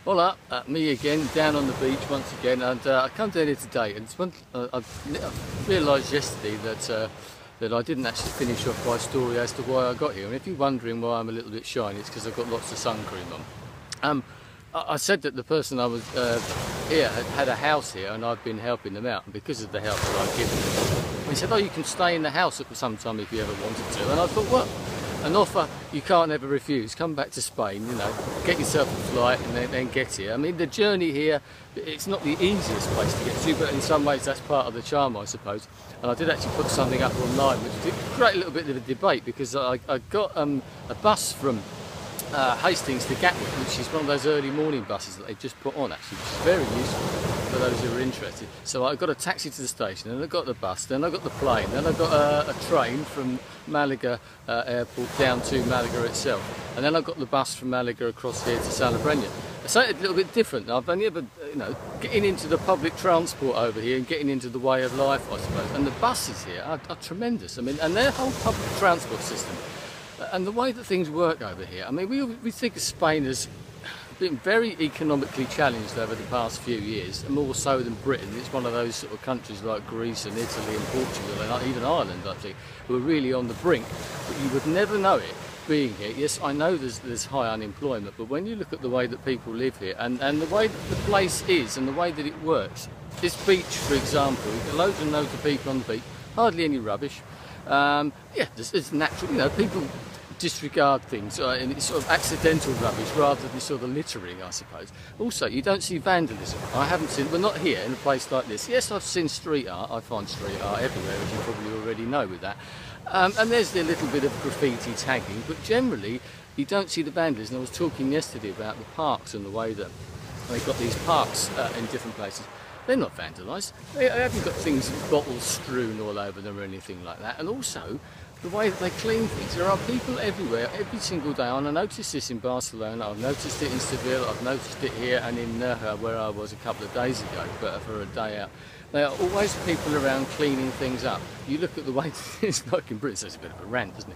Hola, me again, down on the beach once again, and I come down here today, and I realised yesterday that I didn't actually finish off my story as to why I got here. And if you're wondering why I'm a little bit shiny, it's because I've got lots of sun cream on. I said that the person I was here had a house here, and I've been helping them out, and because of the help that I've given them, he said, "Oh, you can stay in the house at some time if you ever wanted to." And I thought, well, an offer you can't ever refuse. Come back to Spain, you know, get yourself a flight and then get here. I mean, the journey here, it's not the easiest place to get to, but in some ways that's part of the charm, I suppose. And I did actually put something up online which did create a little bit of a debate, because I got a bus from Hastings to Gatwick, which is one of those early morning buses that they just put on, actually, which is very useful for those who are interested. So I got a taxi to the station, and I got the bus, then I got the plane, then I got a train from Malaga airport down to Malaga itself, and then I got the bus from Malaga across here to Salobrena. So a little bit different. I've only ever, you know, getting into the public transport over here and getting into the way of life, I suppose. And the buses here are tremendous. I mean, and their whole public transport system and the way that things work over here. I mean, we think of Spain as been very economically challenged over the past few years, and more so than Britain. It's one of those sort of countries like Greece and Italy and Portugal and even Ireland, I think, who are really on the brink. But you would never know it being here. Yes, I know there's high unemployment, but when you look at the way that people live here and the way that the place is and the way that it works, this beach, for example, you get loads and loads of people on the beach, hardly any rubbish. Yeah, it's natural, you know, people disregard things and it's sort of accidental rubbish rather than sort of littering, I suppose. Also, you don't see vandalism. I haven't seen, well, not here in a place like this. Yes, I've seen street art. I find street art everywhere, as you probably already know with that. And there's a little bit of graffiti tagging, but generally you don't see the vandalism. I was talking yesterday about the parks and the way that they've got these parks in different places. They're not vandalised. They haven't got things, bottles strewn all over them or anything like that. And also, the way that they clean things. There are people everywhere, every single day. And I noticed this in Barcelona, I've noticed it in Seville, I've noticed it here and in Nerja, where I was a couple of days ago for a day out. There are always people around cleaning things up. You look at the way it's like in Britain, so it's a bit of a rant, isn't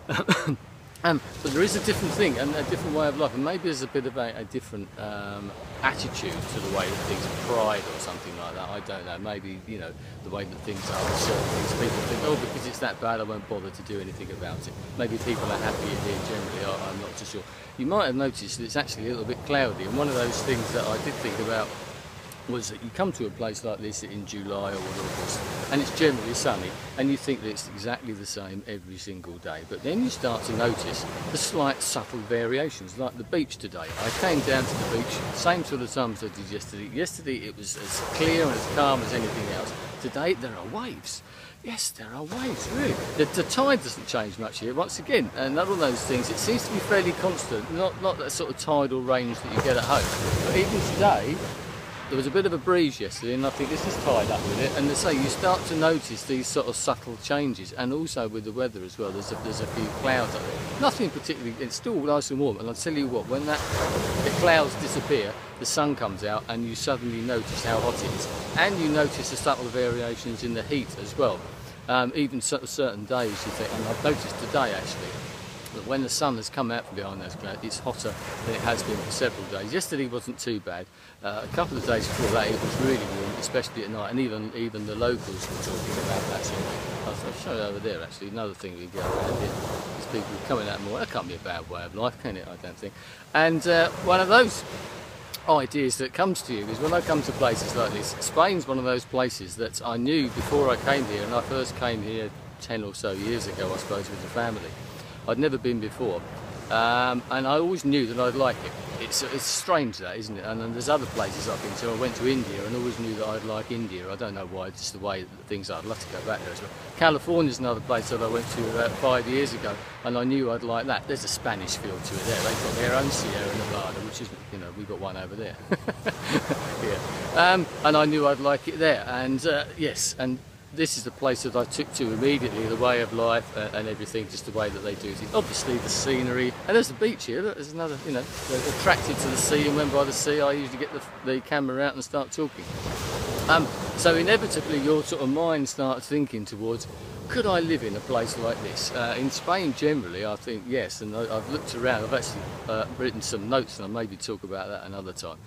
it? But there is a different thing and a different way of life, and maybe there's a bit of a different attitude to the way that things are, pride or something like that. I don't know, maybe, you know, the way that things are with certain things. People think, oh, because it's that bad I won't bother to do anything about it. Maybe people are happier here generally, I'm not too sure. You might have noticed that it's actually a little bit cloudy, and one of those things that I did think about was that you come to a place like this in July or August and it's generally sunny and you think that it's exactly the same every single day, but then you start to notice the slight subtle variations, like the beach today. I came down to the beach, same sort of time as I did yesterday. Yesterday it was as clear and as calm as anything else. Today there are waves. Yes, there are waves, really. The tide doesn't change much here, once again, and none of those things. It seems to be fairly constant, not that sort of tidal range that you get at home. But even today, there was a bit of a breeze yesterday, and I think this is tied up with it. And they say you start to notice these sort of subtle changes, and also with the weather as well. There's a few clouds up there. Nothing particularly. It's still nice and warm. And I'll tell you what, when the clouds disappear, the sun comes out, and you suddenly notice how hot it is, and you notice the subtle variations in the heat as well. Even certain days, you think, and I've noticed today actually, that when the sun has come out from behind those clouds, it's hotter than it has been for several days. Yesterday wasn't too bad. A couple of days before that, it was really warm, especially at night, and even the locals were talking about that sort of thing. I'll show you over there, actually, another thing we get around here. There's people coming out more. That can't be a bad way of life, can it? I don't think. And one of those ideas that comes to you is when I come to places like this, Spain's one of those places that I knew before I came here, and I first came here 10 or so years ago, I suppose, with the family. I'd never been before, and I always knew that I'd like it. It's strange, that, isn't it? And then there's other places I've been to. I went to India and always knew that I'd like India. I don't know why, just the way that things are. I'd love to go back there as well. California's another place that I went to about 5 years ago, and I knew I'd like that. There's a Spanish feel to it there. They've got their own Sierra Nevada, which isn't, you know, we've got one over there. Yeah. And I knew I'd like it there, and yes, and this is the place that I took to immediately, the way of life and everything, just the way that they do things. Obviously the scenery, and there's the beach here. Look, there's another, you know, they're attracted to the sea, and when by the sea I usually get the camera out and start talking. So inevitably your sort of mind starts thinking towards, could I live in a place like this? In Spain generally, I think yes, and I've looked around, I've actually written some notes, and I'll maybe talk about that another time,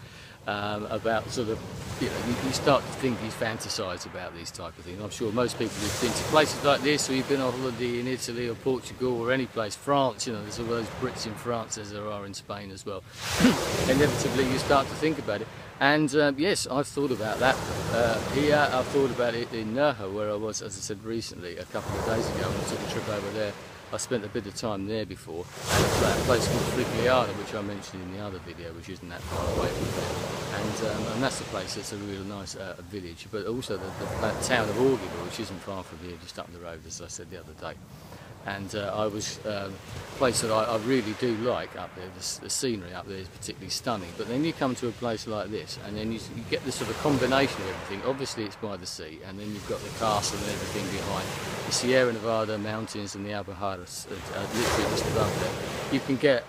about sort of, you know, you start to think, you fantasise about these type of things. I'm sure most people who've been to places like this, or you've been on holiday in Italy or Portugal or any place, France, you know, there's all those Brits in France as there are in Spain as well. Inevitably you start to think about it. And yes, I've thought about that here. I've thought about it in Nerja, where I was, as I said recently, a couple of days ago when I took a trip over there. I spent a bit of time there before, and a place called Frigliana, which I mentioned in the other video, which isn't that far away from there. And that's a place that's a real nice village, but also the town of Orgiva, which isn't far from here, just up the road, as I said the other day. And I was a place that I really do like up there. The scenery up there is particularly stunning. But then you come to a place like this, and then you get this sort of combination of everything. Obviously, it's by the sea, and then you've got the castle and everything behind. The Sierra Nevada mountains and the Alpujarras are literally just above there. You can get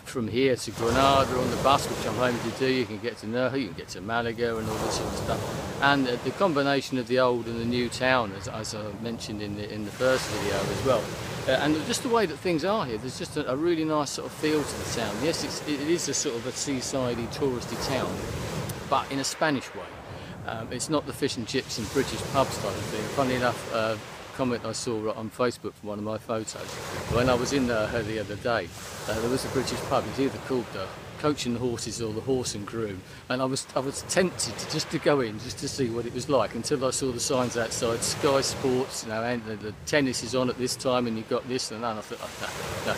from here to Granada on the bus, which I'm hoping to do. You can get to Nerja, you can get to Malaga and all this sort of stuff. And the combination of the old and the new town, as I mentioned in the first video as well. And just the way that things are here, there's just a really nice sort of feel to the town. Yes, it is a sort of a seaside-y, touristy town, but in a Spanish way. It's not the fish and chips and British pubs type of thing. Funny enough, comment I saw on Facebook from one of my photos. When I was in there the other day, there was a British pub. It's either called the Coach and Horses or the Horse and Groom, and I was tempted to go in just to see what it was like, until I saw the signs outside Sky Sports, you know, and the tennis is on at this time, and you've got this and that. And I thought, oh, no.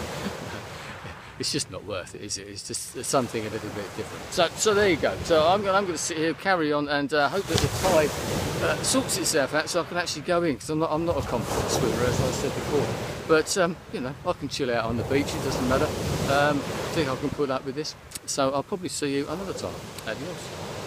It's just not worth it, is it? It's just something a little bit different. So there you go. So I'm going to sit here, carry on, and hope that the tide sorts itself out, so I can actually go in, because I'm not a confident swimmer, as I said before. But you know, I can chill out on the beach. It doesn't matter. I think I can put up with this. So I'll probably see you another time. Adios.